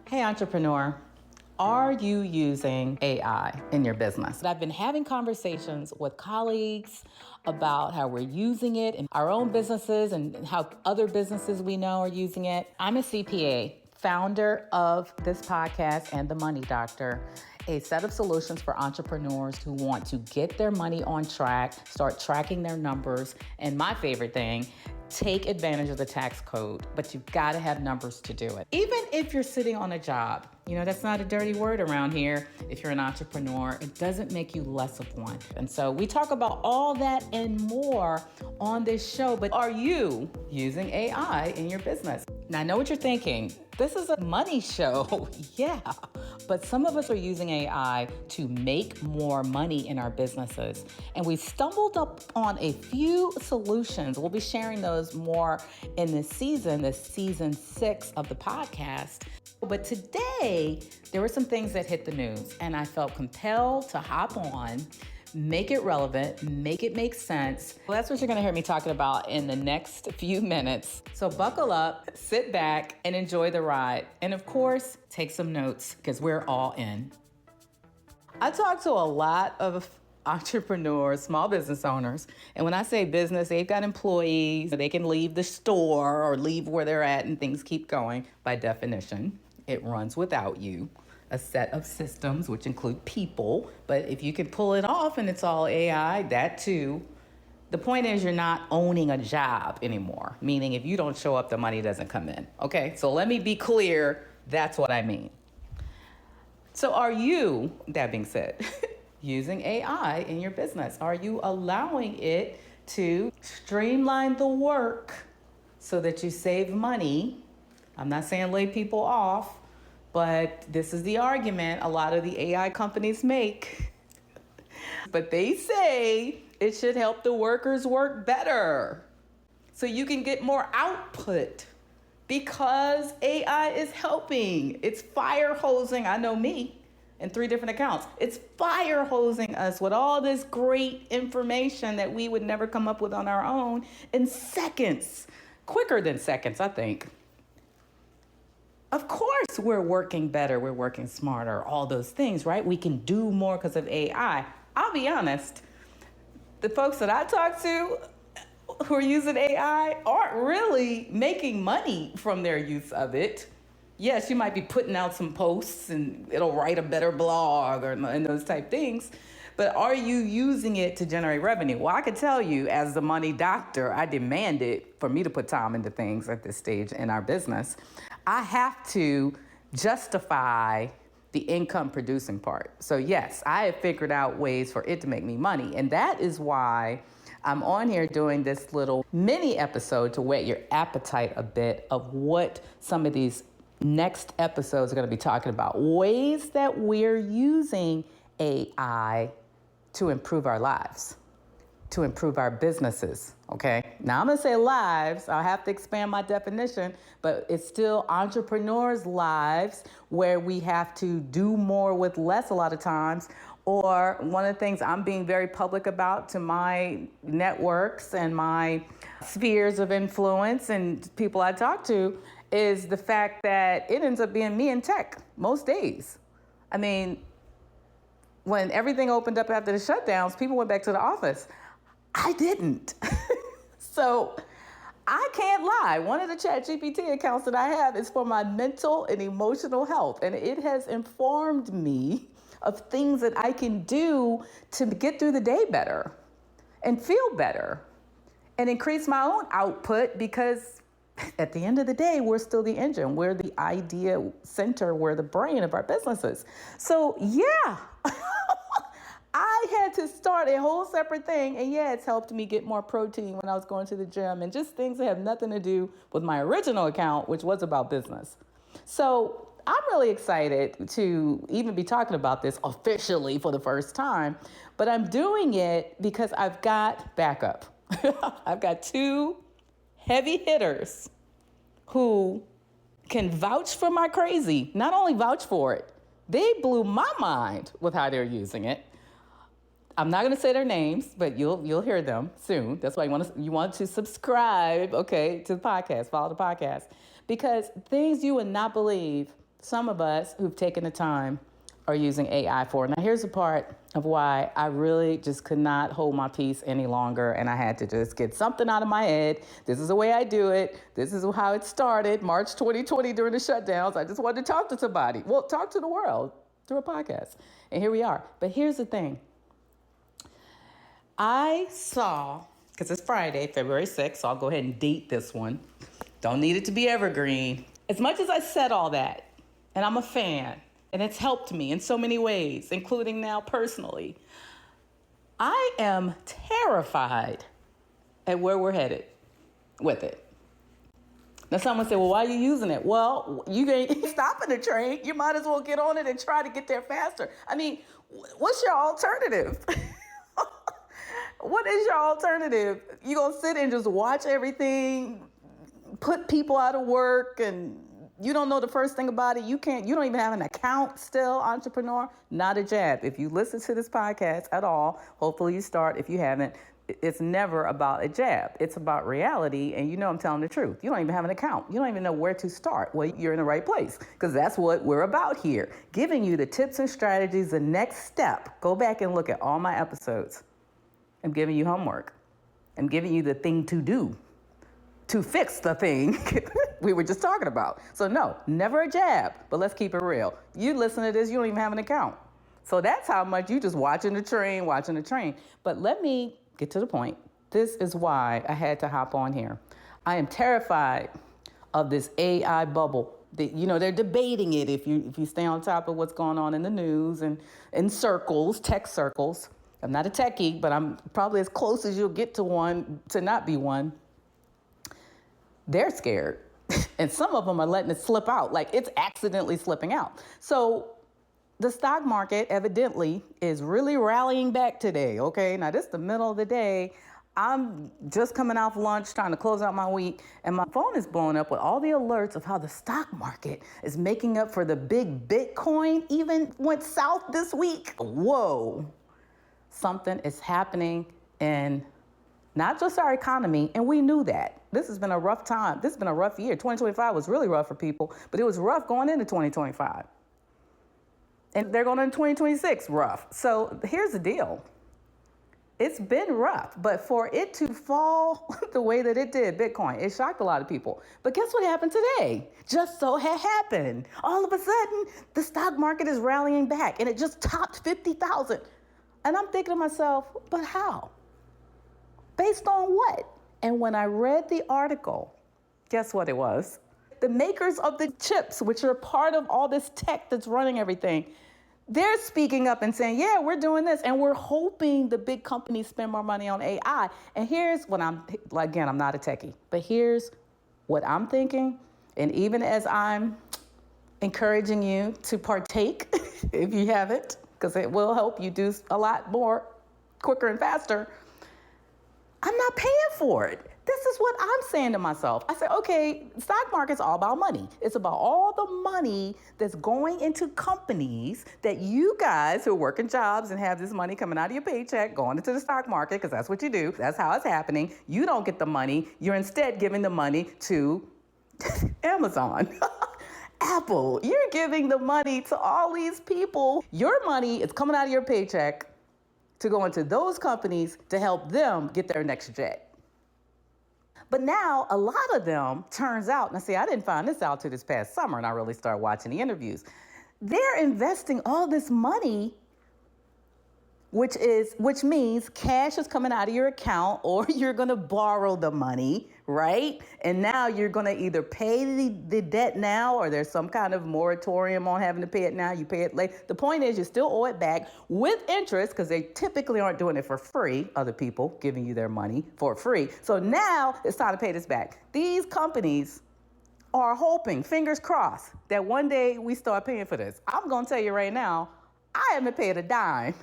Hey, entrepreneur. Are you using AI in your business? I've been having conversations with colleagues about how we're using it in our own businesses and how other businesses we know are using it. I'm a CPA, founder of this podcast and The Money Doctor, a set of solutions for entrepreneurs who want to get their money on track, start tracking their numbers, and my favorite thing, take advantage of the tax code, but you've got to have numbers to do it. Even if you're sitting on a job, that's not a dirty word around here. If you're an entrepreneur, it doesn't make you less of one. And so we talk about all that and more on this show, but are you using AI in your business? Now, I know what you're thinking. This is a money show. Yeah, but some of us are using AI to make more money in our businesses. And we've stumbled up on a few solutions. We'll be sharing those more in this season 6 of the podcast. But today, there were some things that hit the news, and I felt compelled to hop on, make it relevant, make it make sense. Well, that's what you're gonna hear me talking about in the next few minutes. So buckle up, sit back, and enjoy the ride. And of course, take some notes, because we're all in. I talk to a lot of entrepreneurs, small business owners. And when I say business, they've got employees. They can leave the store or leave where they're at and things keep going. By definition, it runs without you. A set of systems, which include people. But if you can pull it off and it's all AI, that too. The point is you're not owning a job anymore. Meaning if you don't show up, the money doesn't come in. Okay, so let me be clear. That's what I mean. So are you, that being said, using AI in your business? Are you allowing it to streamline the work so that you save money? I'm not saying lay people off, but this is the argument a lot of the AI companies make. But they say it should help the workers work better so you can get more output because AI is helping. It's fire hosing, I know me, in 3 different accounts. It's fire hosing us with all this great information that we would never come up with on our own in seconds, quicker than seconds, I think. Of course, we're working better, we're working smarter, all those things, right? We can do more because of AI. I'll be honest, the folks that I talk to who are using AI aren't really making money from their use of it. Yes, you might be putting out some posts and it'll write a better blog and those type things, but are you using it to generate revenue? Well, I could tell you as the money doctor, I demand it for me to put time into things at this stage in our business. I have to justify the income producing part. So yes, I have figured out ways for it to make me money. And that is why I'm on here doing this little mini episode to whet your appetite a bit of what some of these next episodes are going to be talking about. Ways that we're using AI to improve our lives, to improve our businesses, okay? Now I'm gonna say lives, I'll have to expand my definition, but it's still entrepreneurs' lives where we have to do more with less a lot of times. Or one of the things I'm being very public about to my networks and my spheres of influence and people I talk to is the fact that it ends up being me in tech most days. I mean, when everything opened up after the shutdowns, people went back to the office. I didn't. So I can't lie. One of the ChatGPT accounts that I have is for my mental and emotional health. And it has informed me of things that I can do to get through the day better and feel better and increase my own output because at the end of the day, we're still the engine. We're the idea center. We're the brain of our businesses. So yeah, I had to start a whole separate thing. And yeah, it's helped me get more protein when I was going to the gym and just things that have nothing to do with my original account, which was about business. So I'm really excited to even be talking about this officially for the first time, but I'm doing it because I've got backup. I've got 2 heavy hitters who can vouch for my crazy. Not only vouch for it, they blew my mind with how they're using it. I'm not going to say their names, but you'll hear them soon. That's why you want to subscribe, okay, to the podcast, follow the podcast, because things you would not believe some of us who've taken the time are using AI for it. Now, here's the part of why I really just could not hold my peace any longer, and I had to just get something out of my head. This is the way I do it. This is how it started, March 2020 during the shutdowns. I just wanted to talk to somebody. Well, talk to the world through a podcast. And here we are. But here's the thing. I saw, because it's Friday, February 6th, so I'll go ahead and date this one. Don't need it to be evergreen. As much as I said all that, and I'm a fan, and it's helped me in so many ways, including now personally, I am terrified at where we're headed with it. Now, someone said, well, why are you using it? Well, you ain't stopping the train. You might as well get on it and try to get there faster. I mean, what's your alternative? What is your alternative? You gonna sit and just watch everything, put people out of work, and you don't know the first thing about it. You don't even have an account still, entrepreneur. Not a jab. If you listen to this podcast at all, hopefully you start. If you haven't, it's never about a jab. It's about reality, and you know I'm telling the truth. You don't even have an account. You don't even know where to start. Well, you're in the right place, because that's what we're about here. Giving you the tips and strategies, the next step. Go back and look at all my episodes. I'm giving you homework. I'm giving you the thing to do to fix the thing we were just talking about. So no, never a jab, but let's keep it real. You listen to this, you don't even have an account. So that's how much you just watching the train. But let me get to the point. This is why I had to hop on here. I am terrified of this AI bubble. They're debating it if you stay on top of what's going on in the news and in circles, tech circles. I'm not a techie, but I'm probably as close as you'll get to one, to not be one. They're scared. And some of them are letting it slip out, like it's accidentally slipping out. So the stock market evidently is really rallying back today, okay? Now this is the middle of the day. I'm just coming off lunch, trying to close out my week, and my phone is blowing up with all the alerts of how the stock market is making up for the big Bitcoin even went south this week. Whoa. Something is happening in not just our economy, and we knew that. This has been a rough time. This has been a rough year. 2025 was really rough for people, but it was rough going into 2025. And they're going into 2026 rough. So here's the deal. It's been rough, but for it to fall the way that it did, Bitcoin, it shocked a lot of people. But guess what happened today? Just so had happened. All of a sudden, the stock market is rallying back, and it just topped 50,000. And I'm thinking to myself, but how? Based on what? And when I read the article, guess what it was? The makers of the chips, which are part of all this tech that's running everything, they're speaking up and saying, yeah, we're doing this. And we're hoping the big companies spend more money on AI. And here's what I'm not a techie, but here's what I'm thinking. And even as I'm encouraging you to partake, if you haven't, because it will help you do a lot more quicker and faster, I'm not paying for it. This is what I'm saying to myself. I said, okay, stock market's all about money. It's about all the money that's going into companies that you guys who are working jobs and have this money coming out of your paycheck, going into the stock market, because that's what you do. That's how it's happening. You don't get the money. You're instead giving the money to Amazon. Apple, you're giving the money to all these people. Your money is coming out of your paycheck to go into those companies to help them get their next jet. But now a lot of them, turns out, now see, I didn't find this out till this past summer and I really started watching the interviews. They're investing all this money, which means cash is coming out of your account, or you're gonna borrow the money, right? And now you're gonna either pay the debt now, or there's some kind of moratorium on having to pay it now, you pay it late. The point is you still owe it back with interest, because they typically aren't doing it for free, other people giving you their money for free. So now it's time to pay this back. These companies are hoping, fingers crossed, that one day we start paying for this. I'm gonna tell you right now, I haven't paid a dime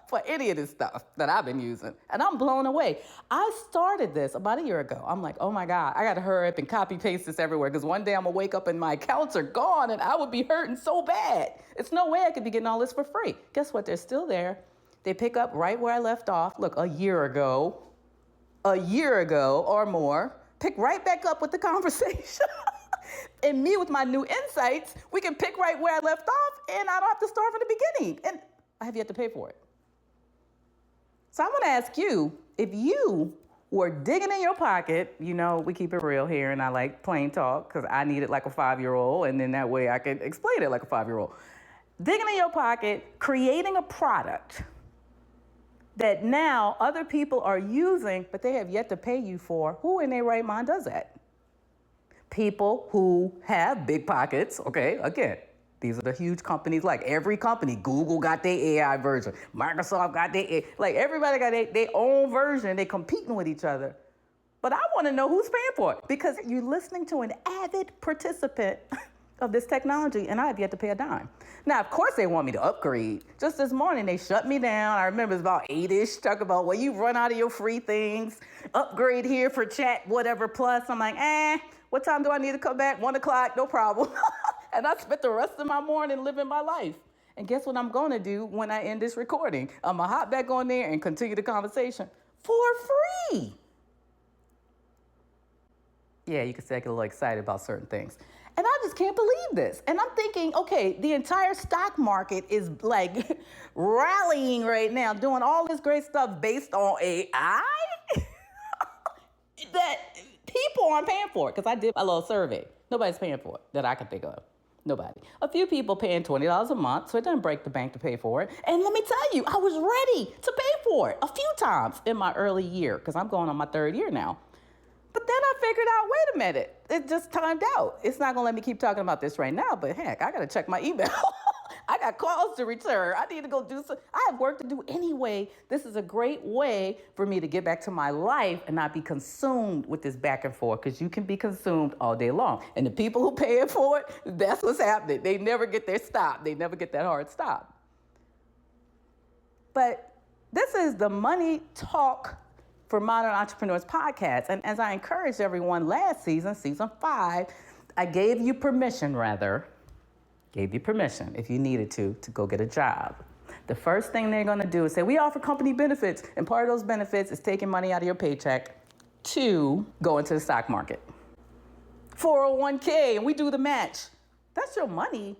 for any of this stuff that I've been using. And I'm blown away. I started this about a year ago. I'm like, oh my God, I gotta hurry up and copy paste this everywhere, because one day I'm gonna wake up and my accounts are gone and I would be hurting so bad. It's no way I could be getting all this for free. Guess what? They're still there. They pick up right where I left off. Look, a year ago or more, pick right back up with the conversation. And me with my new insights, we can pick right where I left off and I don't have to start from the beginning. And I have yet to pay for it. So I'm going to ask you, if you were digging in your pocket, you know, we keep it real here and I like plain talk because I need it like a 5-year-old and then that way I can explain it like a 5-year-old. Digging in your pocket, creating a product that now other people are using, but they have yet to pay you for. Who in their right mind does that? People who have big pockets, okay? Again, these are the huge companies, like every company. Google got their AI version. Microsoft got their, like everybody got their own version. They're competing with each other. But I want to know who's paying for it because you're listening to an avid participant of this technology and I have yet to pay a dime. Now, of course they want me to upgrade. Just this morning, they shut me down. I remember it's about 8-ish, talk about, well, you run out of your free things, upgrade here for chat, whatever, plus. I'm like, what time do I need to come back? 1 o'clock, no problem. And I spent the rest of my morning living my life. And guess what I'm going to do when I end this recording? I'm going to hop back on there and continue the conversation for free. Yeah, you can say I get a little excited about certain things. And I just can't believe this. And I'm thinking, okay, the entire stock market is like rallying right now, doing all this great stuff based on AI that people aren't paying for it. Because I did a little survey. Nobody's paying for it that I can think of. Nobody. A few people paying $20 a month, so it doesn't break the bank to pay for it. And let me tell you, I was ready to pay for it a few times in my early year, because I'm going on my 3rd year now. But then I figured out, wait a minute, it just timed out. It's not going to let me keep talking about this right now, but heck, I got to check my email. I got calls to return. I need to go do some. I have work to do anyway. This is a great way for me to get back to my life and not be consumed with this back and forth, because you can be consumed all day long. And the people who pay it for it, that's what's happening. They never get their stop. They never get that hard stop. But this is the Money Talk for Modern Entrepreneurs podcast. And as I encouraged everyone last season, season 5, I gave you permission, if you needed to go get a job. The first thing they're gonna do is say, we offer company benefits. And part of those benefits is taking money out of your paycheck to go into the stock market. 401k, and we do the match. That's your money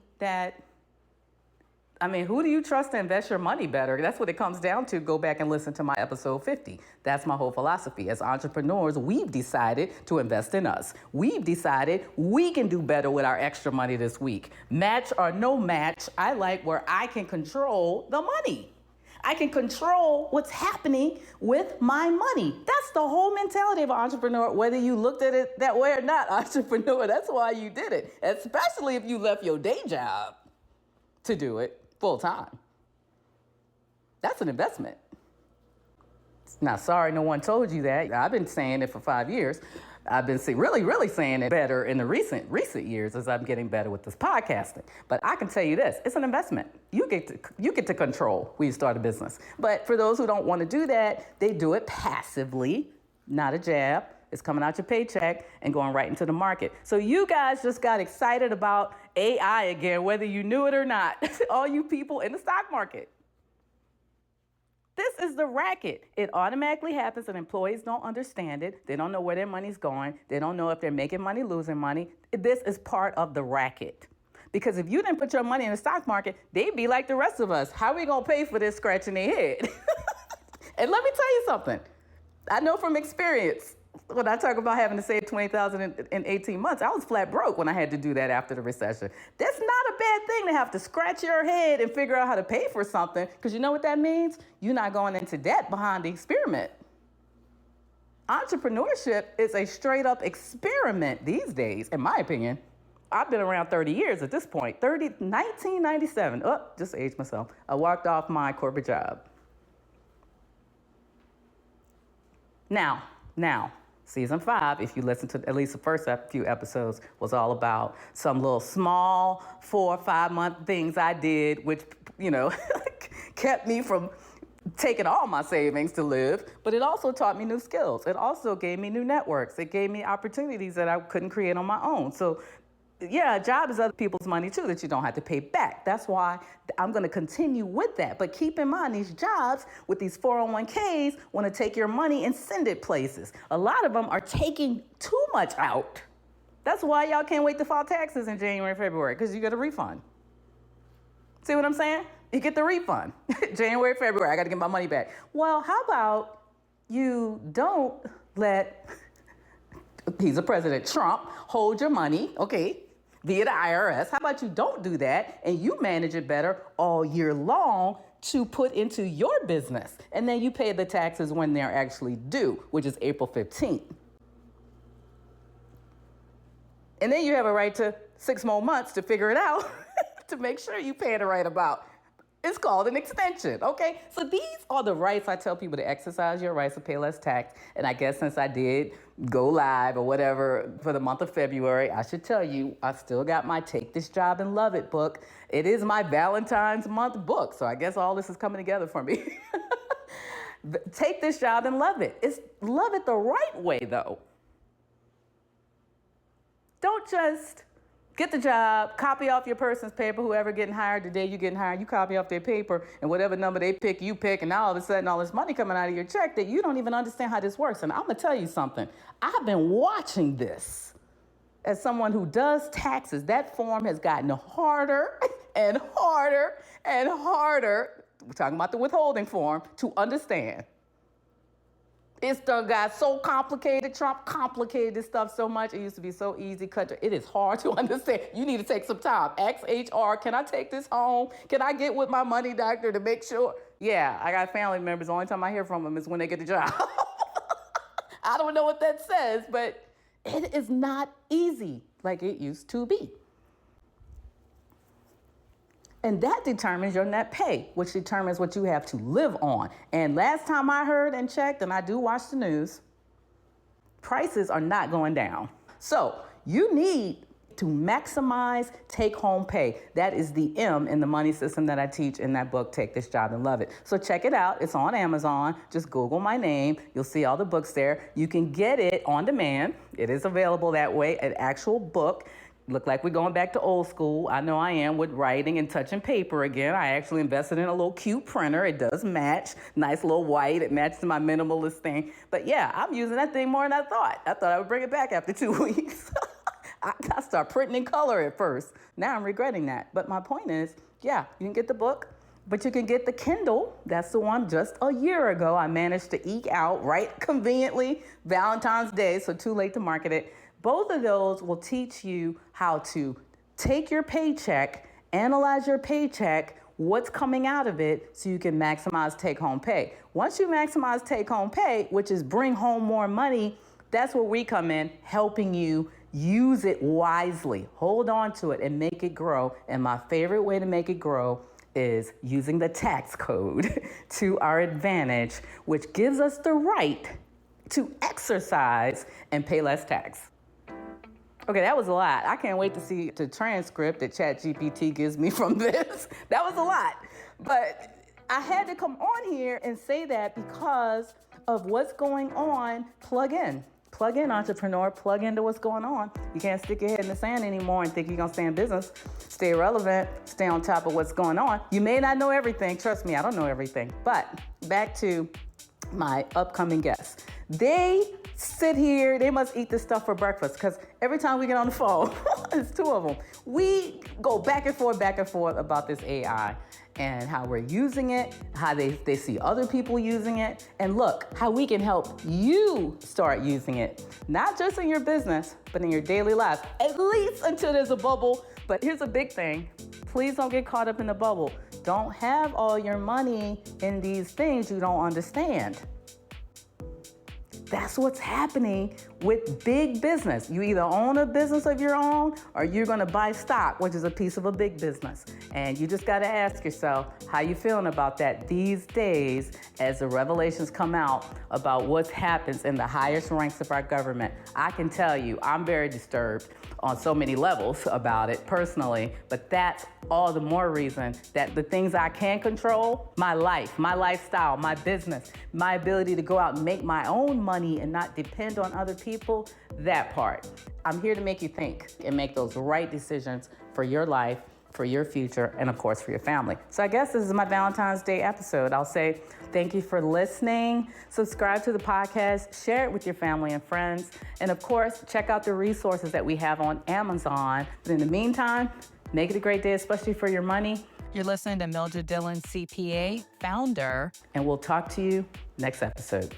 who do you trust to invest your money better? That's what it comes down to. Go back and listen to my episode 50. That's my whole philosophy. As entrepreneurs, we've decided to invest in us. We've decided we can do better with our extra money this week. Match or no match, I like where I can control the money. I can control what's happening with my money. That's the whole mentality of an entrepreneur, whether you looked at it that way or not, entrepreneur. That's why you did it, especially if you left your day job to do it full time. That's an investment. Now, sorry, no one told you that. I've been saying it for 5 years. I've been really saying it better in the recent years as I'm getting better with this podcasting. But I can tell you this, it's an investment. You get to control when you start a business. But for those who don't want to do that, they do it passively, not a jab. It's coming out your paycheck and going right into the market. So you guys just got excited about AI again, whether you knew it or not. All you people in the stock market. This is the racket. It automatically happens and employees don't understand it. They don't know where their money's going. They don't know if they're making money, losing money. This is part of the racket. Because if you didn't put your money in the stock market, they'd be like the rest of us. How are we going to pay for this scratching their head? And let me tell you something. I know from experience. When I talk about having to save $20,000 in 18 months, I was flat broke when I had to do that after the recession. That's not a bad thing to have to scratch your head and figure out how to pay for something, because you know what that means? You're not going into debt behind the experiment. Entrepreneurship is a straight up experiment these days, in my opinion. I've been around 30 years at this point. 1997. Oh, just aged myself. I walked off my corporate job. Now, Season 5, if you listen to at least the first few episodes, was all about some little small 4 or 5 month things I did, which, kept me from taking all my savings to live, but it also taught me new skills. It also gave me new networks. It gave me opportunities that I couldn't create on my own. So yeah, a job is other people's money too that you don't have to pay back. That's why I'm going to continue with that. But keep in mind, these jobs with these 401ks want to take your money and send it places. A lot of them are taking too much out. That's why y'all can't wait to file taxes in January, February, because you get a refund. See what I'm saying? You get the refund. January, February, I got to get my money back. Well, how about you don't let, he's a President Trump, hold your money, okay, via the IRS. How about you don't do that and you manage it better all year long to put into your business? And then you pay the taxes when they're actually due, which is April 15th. And then you have a right to 6 more months to figure it out to make sure you pay the right amount. It's called an extension, okay? So these are the rights I tell people to exercise your rights to pay less tax. And I guess since I did go live or whatever for the month of February, I should tell you, I still got my Take This Job and Love It book. It is my Valentine's month book. So I guess all this is coming together for me. Take this job and love it. Love it the right way, though. Don't just get the job, copy off your person's paper, whoever getting hired the day you're getting hired, you copy off their paper, and whatever number they pick, you pick, and now all of a sudden all this money coming out of your check that you don't even understand how this works. And I'm gonna tell you something. I've been watching this as someone who does taxes. That form has gotten harder and harder and harder. We're talking about the withholding form to understand. It's done got so complicated. Trump complicated this stuff so much. It used to be so easy. It is hard to understand. You need to take some time. Ask HR, can I take this home? Can I get with my money doctor to make sure? Yeah, I got family members. The only time I hear from them is when they get the job. I don't know what that says, but it is not easy like it used to be. And that determines your net pay, which determines what you have to live on. And last time I heard and checked, and I do watch the news, prices are not going down. So you need to maximize take-home pay. That is the M in the money system that I teach in that book, Take This Job and Love It. So check it out. It's on Amazon. Just Google my name. You'll see all the books there. You can get it on demand. It is available that way, an actual book. Look like we're going back to old school. I know I am with writing and touching paper again. I actually invested in a little cute printer. It does match. Nice little white. It matches my minimalist thing. But yeah, I'm using that thing more than I thought. I thought I would bring it back after 2 weeks. I started printing in color at first. Now I'm regretting that. But my point is, yeah, you can get the book, but you can get the Kindle. That's the one just a year ago I managed to eke out right conveniently, Valentine's Day, so too late to market it. Both of those will teach you how to take your paycheck, analyze your paycheck, what's coming out of it, so you can maximize take-home pay. Once you maximize take-home pay, which is bring home more money, that's where we come in, helping you use it wisely. Hold on to it and make it grow. And my favorite way to make it grow is using the tax code to our advantage, which gives us the right to exercise and pay less tax. Okay, that was a lot. I can't wait to see the transcript that ChatGPT gives me from this. That was a lot. But I had to come on here and say that because of what's going on. Plug in, entrepreneur. Plug into what's going on. You can't stick your head in the sand anymore and think you're going to stay in business. Stay relevant. Stay on top of what's going on. You may not know everything. Trust me, I don't know everything. But back to my upcoming guests. They sit here, they must eat this stuff for breakfast, because every time we get on the phone, it's 2 of them, we go back and forth about this AI and how we're using it, how they see other people using it, and look, how we can help you start using it, not just in your business, but in your daily life, at least until there's a bubble. But here's a big thing. Please don't get caught up in the bubble. Don't have all your money in these things you don't understand. That's what's happening with big business. You either own a business of your own or you're gonna buy stock, which is a piece of a big business. And you just gotta ask yourself, how you feeling about that these days as the revelations come out about what happens in the highest ranks of our government? I can tell you, I'm very disturbed on so many levels about it personally, but that's all the more reason that the things I can control, my life, my lifestyle, my business, my ability to go out and make my own money and not depend on other people, that part. I'm here to make you think and make those right decisions for your life for your future and, of course, for your family. So I guess this is my Valentine's Day episode. I'll say thank you for listening. Subscribe to the podcast, share it with your family and friends, and, of course, check out the resources that we have on Amazon. But in the meantime, make it a great day, especially for your money. You're listening to Mildred Dillon, CPA, founder, and we'll talk to you next episode.